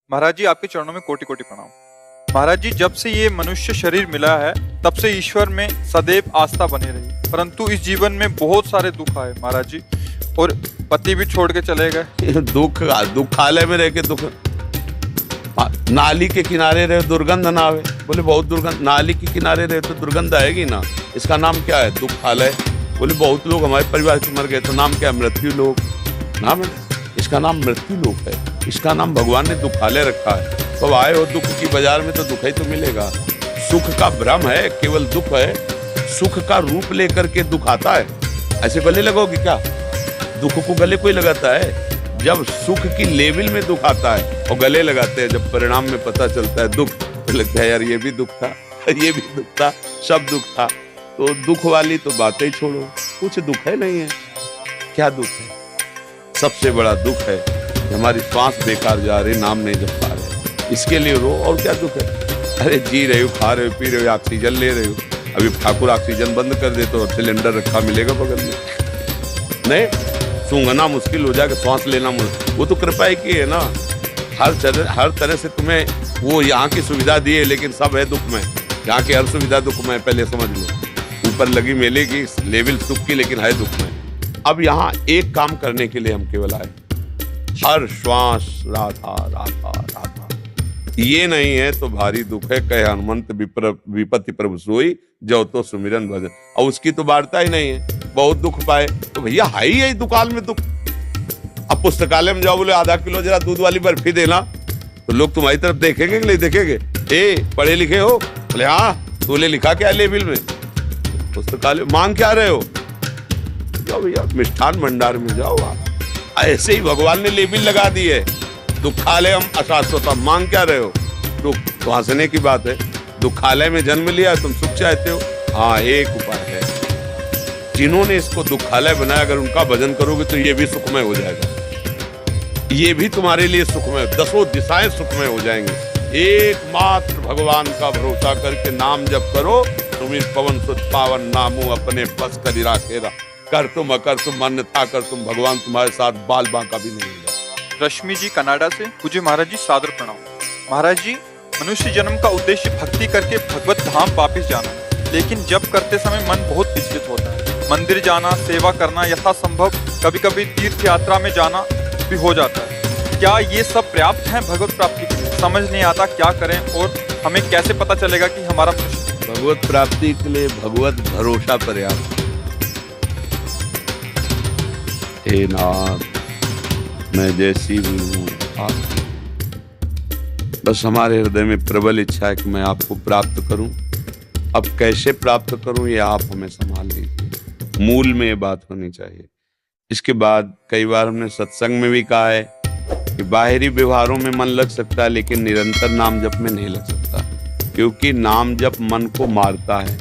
महाराज जी, आपके चरणों में कोटि कोटि प्रणाम। महाराज जी, जब से ये मनुष्य शरीर मिला है तब से ईश्वर में सदैव आस्था बनी रही, परंतु इस जीवन में बहुत सारे दुख आए महाराज जी, और पति भी छोड़ के चले गए। दुखालय में रह के दुख, नाली के किनारे रहे दुर्गंध ना आवे। बोले बहुत दुर्गंध, नाली के किनारे रहे तो दुर्गंध आएगी ना। इसका नाम क्या है? दुखालय। बोले बहुत लोग हमारे परिवार के मर गए तो नाम क्या है? मृत्यु लोक। नाम है इसका, नाम मृत्यु लोक है। इसका नाम भगवान ने दुखालय रखा है। तो आए हो दुख की बाजार में तो दुख ही तो मिलेगा। सुख का भ्रम है, केवल दुख है। सुख का रूप लेकर के दुख आता है। ऐसे गले लगोगे क्या? दुख को गले कोई लगाता है? जब सुख की लेवल में दुख आता है और गले लगाते हैं, जब परिणाम में पता चलता है दुख, तो लगता है यार ये भी दुख था, ये भी दुख था, सब दुख था। तो दुख वाली तो बातें ही छोड़ो, कुछ दुख है नहीं है। क्या दुख है? सबसे बड़ा दुख है कि हमारी श्वास बेकार जा रही, नाम नहीं जप पा रहे, इसके लिए रो। और क्या दुख है? अरे जी रहे हो, खा रहे हो, पी रहे हो, ऑक्सीजन ले रहे हो। अभी ठाकुर ऑक्सीजन बंद कर दे तो सिलेंडर रखा मिलेगा बगल में? नहीं, सूंघना मुश्किल हो जाएगा, सांस लेना मुश्किल। वो तो कृपा ही की है ना। हर तरह से तुम्हें वो यहाँ की सुविधा दी है, लेकिन सब है दुख में। यहाँ की हर सुविधा दुख में, पहले समझ लो। ऊपर लगी मेले की लेवल सुख की, लेकिन है दुख में। अब यहाँ एक काम करने के लिए हम केवल आए, हर श्वास राधा राधा राधा। ये नहीं है तो भारी दुख है, कहे हनुमंत विपत्ति प्रभु सोई, जो तो सुमिरन भजन। और उसकी तो वार्ता ही नहीं है। बहुत दुख पाए तो भैया है ही दुकाल में दुख। अब पुस्तकालय में जाओ, बोले आधा किलो जरा दूध वाली बर्फी देना, तो लोग तुम्हारी तरफ देखेंगे कि नहीं देखेंगे? ए पढ़े लिखे हो? बोले हाँ। तूने लिखा क्या लेबिल में? पुस्तकालय मांग क्या रहे हो? जाओ भैया मिष्ठान भंडार में जाओ। ऐसे ही भगवान ने लेबिल लगा दी है, दुखालय हम अशाश्वतम। मांग क्या रहे हो? दुख। तो हंसने की बात है, दुखालय में जन्म लिया, तुम सुख चाहते हो? हाँ, एक उपाय है। जिन्होंने इसको दुखालय बनाया, अगर उनका भजन करोगे तो ये भी सुखमय हो जाएगा। ये भी तुम्हारे लिए सुखमय, दसों दिशाएं सुखमय हो जाएंगे। एकमात्र भगवान का भरोसा करके नाम जप करो। तुम्हें पवन सुत पावन नामू अपने बस कर राखेरा। कर तुम अकर तुम अन्यथा कर तुम, भगवान तुम्हारे साथ बाल बांका भी नहीं होगा। रश्मि जी कनाडा से, पूज्य महाराज जी सादर प्रणाम। महाराज जी, मनुष्य जन्म का उद्देश्य भक्ति करके भगवत धाम वापिस जाना है, लेकिन जब करते समय मन बहुत विचलित होता है। मंदिर जाना, सेवा करना यथासंभव, कभी कभी तीर्थ यात्रा में जाना भी हो जाता है। क्या ये सब पर्याप्त है भगवत प्राप्ति के लिए? समझ नहीं आता क्या करें, और हमें कैसे पता चलेगा कि हमारा भगवत प्राप्ति के लिए भगवत भरोसा पर्याप्त। हे नाथ, मैं जैसी भी हूँ आप, बस हमारे हृदय में प्रबल इच्छा है कि मैं आपको प्राप्त करूं। अब कैसे प्राप्त करूं ये आप हमें संभाल लीजिए। मूल में ये बात होनी चाहिए। इसके बाद कई बार हमने सत्संग में भी कहा है कि बाहरी व्यवहारों में मन लग सकता है, लेकिन निरंतर नाम जप में नहीं लग सकता, क्योंकि नाम जप मन को मारता है।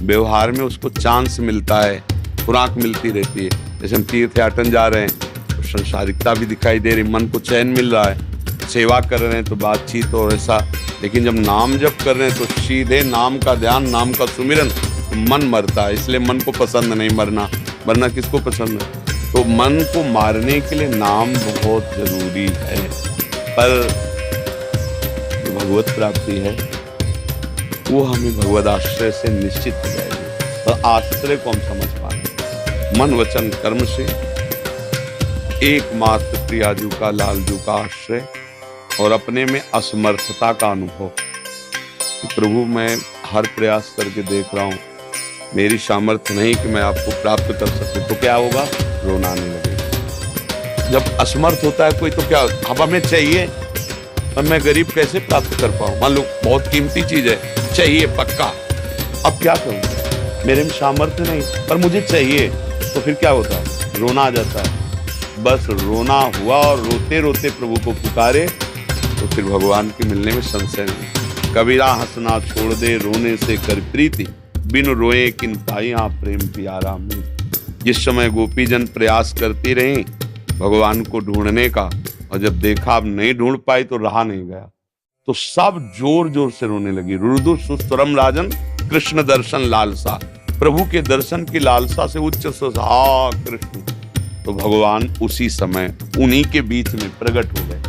व्यवहार में उसको चांस मिलता है, खुराक मिलती रहती है। जैसे हम तीर्थ याटन जा रहे हैं तो संसारिकता भी दिखाई दे रही, मन को चैन मिल रहा है। सेवा कर रहे हैं तो बातचीत और ऐसा, लेकिन जब नाम जप कर रहे हैं तो सीधे नाम का ध्यान, नाम का सुमिरन, तो मन मरता है। इसलिए मन को पसंद नहीं मरना। मरना किसको पसंद है? तो मन को मारने के लिए नाम बहुत जरूरी है। पर जो भगवत प्राप्ति है वो हमें भगवत आश्रय से निश्चित हो जाएगी। और आश्रय को हम समझ पा रहे, मन वचन कर्म से एकमात्र प्रियाजू का, लालजू का आश्रय, और अपने में असमर्थता का अनुभव। प्रभु मैं हर प्रयास करके देख रहा हूँ, मेरी सामर्थ्य नहीं कि मैं आपको प्राप्त कर सकूं। तो क्या होगा? रोना आने लगेगा। जब असमर्थ होता है कोई तो क्या, अब हमें चाहिए और मैं गरीब कैसे प्राप्त कर पाऊँ? मान लो बहुत कीमती चीज है, चाहिए पक्का, अब क्या करूँ? मेरे में सामर्थ्य नहीं, पर मुझे चाहिए। तो फिर क्या होता है? रोना आ जाता है। बस रोना हुआ और रोते रोते प्रभु को पुकारे तो फिर भगवान के मिलने में संशय नहीं। कबीरा हंसना छोड़ दे, रोने से कर प्रीति, बिन रोए किन पाइया प्रेम प्यारा में। जिस समय गोपीजन प्रयास करती रही भगवान को ढूंढने का, और जब देखा अब नहीं ढूंढ पाई तो रहा नहीं गया, तो सब जोर जोर से रोने लगी। रुदु सुस्तरम राजन कृष्ण दर्शन लालसा, प्रभु के दर्शन की लालसा से उच्च सुधा कृष्ण। तो भगवान उसी समय उन्हीं के बीच में प्रकट हो गए।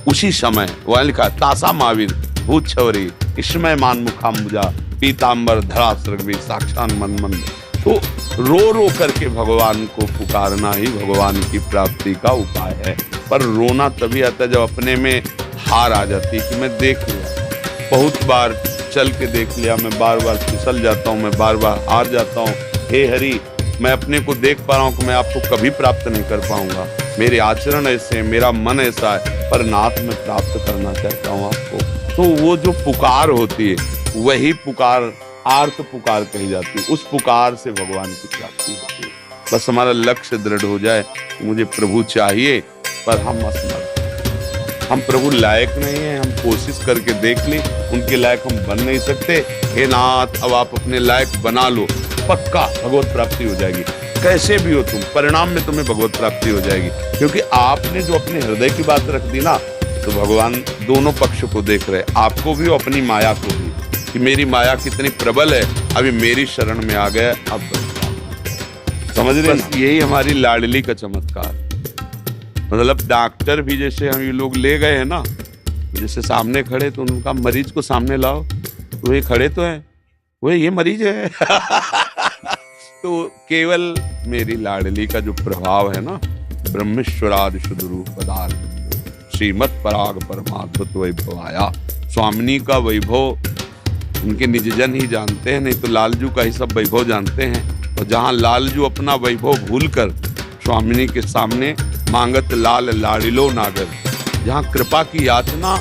उसी समय वह लिखा तासा महावीर भूत छवरी इसमय मान मुखाम्बुजा पीताम्बर धरा सृगवी साक्षान मन मन। तो रो रो करके भगवान को पुकारना ही भगवान की प्राप्ति का उपाय है। पर रोना तभी आता है जब अपने में हार आ जाती है कि मैं देख लिया, बहुत बार चल के देख लिया, मैं बार बार फिसल जाता हूँ, मैं बार बार हार जाता हूँ। हे हरि, मैं अपने को देख पा रहा हूँ कि मैं आपको कभी प्राप्त नहीं कर पाऊंगा, मेरे आचरण ऐसे हैं, मेरा मन ऐसा है, पर नाथ मैं प्राप्त करना चाहता हूँ आपको। तो वो जो पुकार होती है वही पुकार आर्त पुकार कही जाती है, उस पुकार से भगवान की प्राप्ति होती है। बस हमारा लक्ष्य दृढ़ हो जाए, मुझे प्रभु चाहिए पर हम असमर्थ, हम प्रभु लायक नहीं है, हम कोशिश करके देख ली, उनके लायक हम बन नहीं सकते। हे नाथ, अब आप अपने लायक बना लो, पक्का भगवत प्राप्ति हो जाएगी। कैसे भी हो तुम, परिणाम में तुम्हें भगवत प्राप्ति हो जाएगी, क्योंकि आपने जो अपने हृदय की बात रख दी ना, तो भगवान दोनों पक्ष को देख रहे, आपको भी और अपनी माया को भी, कि मेरी माया कितनी प्रबल है, अभी मेरी शरण में आ गया, अब समझ रहे। बस यही हमारी लाडली का चमत्कार। मतलब डॉक्टर भी जैसे हम ये लोग ले गए हैं ना, जैसे सामने खड़े तो उनका मरीज को सामने लाओ, तो ये खड़े तो है, वो ये मरीज है तो केवल मेरी लाडली का जो प्रभाव है ना, ब्रह्मेश्वरादि शुद्ध रूप पदार्थ श्रीमत पराग परमाद्भुत वैभव आया। स्वामिनी का वैभव उनके निजजन ही जानते हैं, नहीं तो लालजू का ही सब वैभव जानते हैं। और जहाँ लालजू अपना वैभव भूलकर स्वामिनी के सामने मांगत लाल लाडिलो नागर, जहाँ कृपा की याचना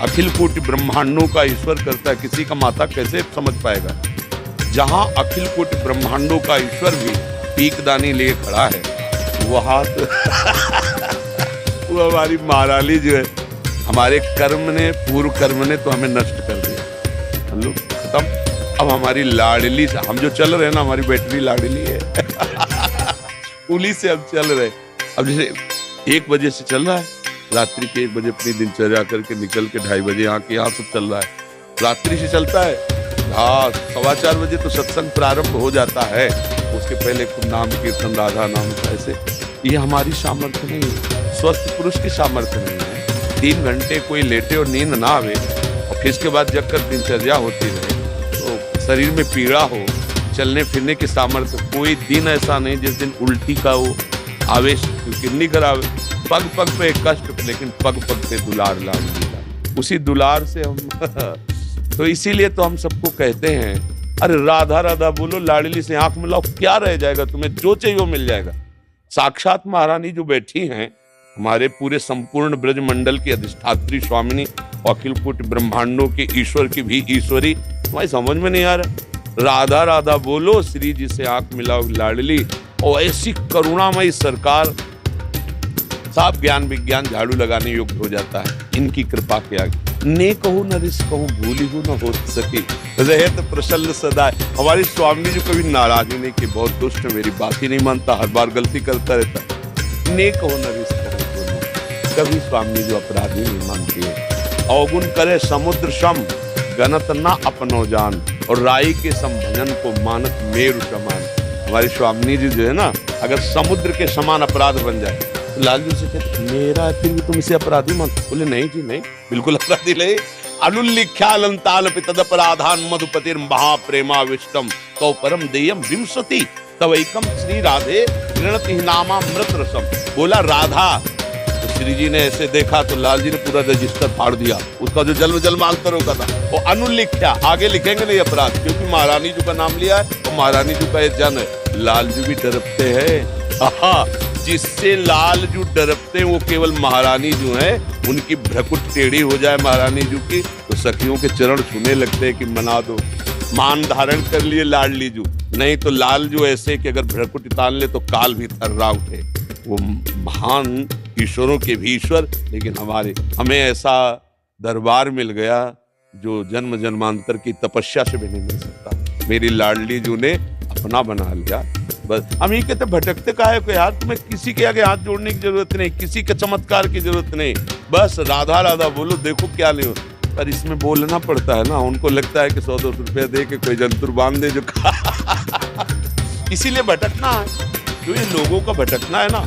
अखिल कोटि ब्रह्मांडों का ईश्वर करता है, किसी का माता कैसे समझ पाएगा। जहाँ अखिल कोटि ब्रह्मांडों का ईश्वर भी पीकदानी लिए खड़ा है, वहाँ वो हमारी महारानी जो है, हमारे कर्म ने, पूर्व कर्म ने तो हमें नष्ट कर दिया, हम लोग खत्म। अब हमारी लाडली से हम जो चल रहे हैं ना, हमारी बैटरी लाडली है उन्हीं से अब चल रहे। अब जैसे 1 बजे से चल रहा है, रात्रि के 1 बजे अपनी दिनचर्या करके निकल के 2:30 बजे यहाँ के यहाँ सब चल रहा है, रात्रि से चलता है। हाँ, 4:15 बजे तो सत्संग प्रारंभ हो जाता है, उसके पहले खूब नाम कीर्तन राधा नाम का। ऐसे ये हमारी सामर्थ्य नहीं है, स्वस्थ पुरुष की सामर्थ्य नहीं है। 3 घंटे कोई लेटे और नींद ना आवे और फिर इसके बाद जगकर दिनचर्या होती रहे, तो शरीर में पीड़ा हो, चलने फिरने की सामर्थ्य, कोई दिन ऐसा नहीं जिस दिन उल्टी का वो आवेश किडनी खराब, पग पग पे कष्ट, लेकिन पग पग पे दुलार लाल, उसी दुलार से हम तो इसीलिए तो हम सबको कहते हैं, अरे राधा राधा बोलो, लाडली से आंख मिलाओ, क्या रह जाएगा, तुम्हें जो चाहिए वो मिल जाएगा। साक्षात महारानी जो बैठी हैं, हमारे पूरे संपूर्ण ब्रज मंडल की अधिष्ठात्री स्वामिनी, अखिल कोटि ब्रह्मांडों के ईश्वर की भी ईश्वरी, तुम्हारी समझ में नहीं आ रहा। राधा राधा बोलो, श्री जी से आंख मिलाओ लाडली, और ऐसी करुणामयी सरकार, साफ ज्ञान विज्ञान झाड़ू लगाने योग्य हो जाता है इनकी कृपा के आगे। ने कहूँ न रिस कहूँ, भूली हूँ न हो सकी, रहे तो प्रसन्न सदा। हमारी स्वामी जी कभी नाराज ही नहीं कि बहुत दुष्ट, मेरी बात ही नहीं मानता, हर बार गलती करता रहता। ने कहूँ न रिस कहूँ, कभी स्वामी जो अपराधी नहीं मानती है। अवगुण करे समुद्र सम, गणत ना अपनो जान, और राई के समभजन को मानत मेरु समान। हमारी स्वामी जी जो है ना, अगर समुद्र के समान अपराध बन जाए, तो लालजू से कहते मेरा फिर भी तुम इसे अपराधी मान। बोले नहीं जी नहीं, बिल्कुल अपराधी नहीं। अनुल्लिख्यालंताल तदपराधान मधुपतिर महाप्रेमाविष्टम तो परम देयम विंशति तवैकम श्री राधे गृणति नामामृत रसम। बोला राधा, तो श्री जी ने ऐसे देखा तो लाल जी ने पूरा रजिस्टर फाड़ दिया, उसका जो जन्म जन्मांतर होता था वो अनुल्लिख्या, आगे लिखेंगे नहीं अपराध, क्योंकि महारानी जी का नाम लिया है तो महारानी जी का ये जन है। लाल जी भी डरते हैं, जिससे लालजू डरते हैं वो केवल महारानी जो है, उनकी भ्रकुट टेढ़ी हो जाए महारानी जू की, तो सखियों के चरण छूने लगते हैं कि मना दो। मान धारण कर लिए लाडली जू, नहीं तो लालजू ऐसे कि अगर भ्रकुट तान ले तो काल भी थर्रा उठे। वो महान ईश्वरों के भी ईश्वर, लेकिन हमें ऐसा दरबार मिल गया जो जन्म जन्मांतर की तपस्या से भी नहीं मिल सकता। मेरी लाडली जू ने अपना बना लिया। बस हम ही कहते भटकते काहे को यार, तुम्हें किसी के आगे हाथ जोड़ने की जरूरत नहीं, किसी के चमत्कार की जरूरत नहीं, बस राधा राधा बोलो, देखो क्या नहीं हो। पर इसमें बोलना पड़ता है ना, उनको लगता है कि 100-200 रुपया दे के कोई जंतुर बांध दे जो इसीलिए भटकना है। जो ये लोगों का भटकना है ना,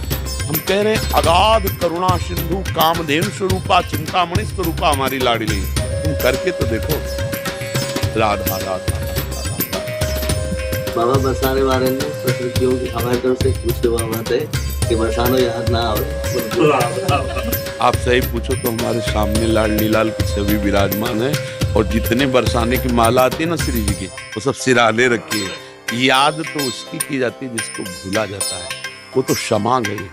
हम कह रहे हैं अगाध करुणा सिंधु कामधेनु स्वरूपा चिंतामणि स्वरूपा हमारी लाडली, तुम करके तो देखो। राधा राधा राधा। बाबा बरसाने वाले ने प्रश्न क्यों हमारी तरफ से पूछे हुआ बात है कि बरसानो याद ना आवे। आप सही पूछो तो हमारे सामने लाडली लाल की छवि विराजमान है, और जितने बरसाने की माला आती है ना श्री जी की, वो सब सिराने रखी है। याद तो उसकी की जाती है जिसको भूला जाता है, वो तो क्षमा गई।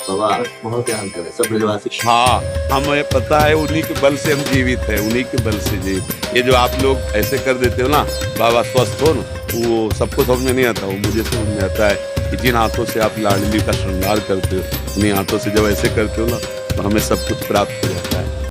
बाबा बहुत ध्यान करें सब ब्रजवासी। हाँ, हमें पता है उन्हीं के बल से हम जीवित है, उन्हीं के बल से जीवित। ये जो आप लोग ऐसे कर देते हो ना, बाबा स्वस्थ हो ना, वो सबको समझ में नहीं आता, वो मुझे समझ में आता है कि जिन हाथों से आप लाडली का श्रृंगार करते हो, उन्हीं हाथों से जब ऐसे करते हो ना, तो हमें सब कुछ प्राप्त हो जाता है।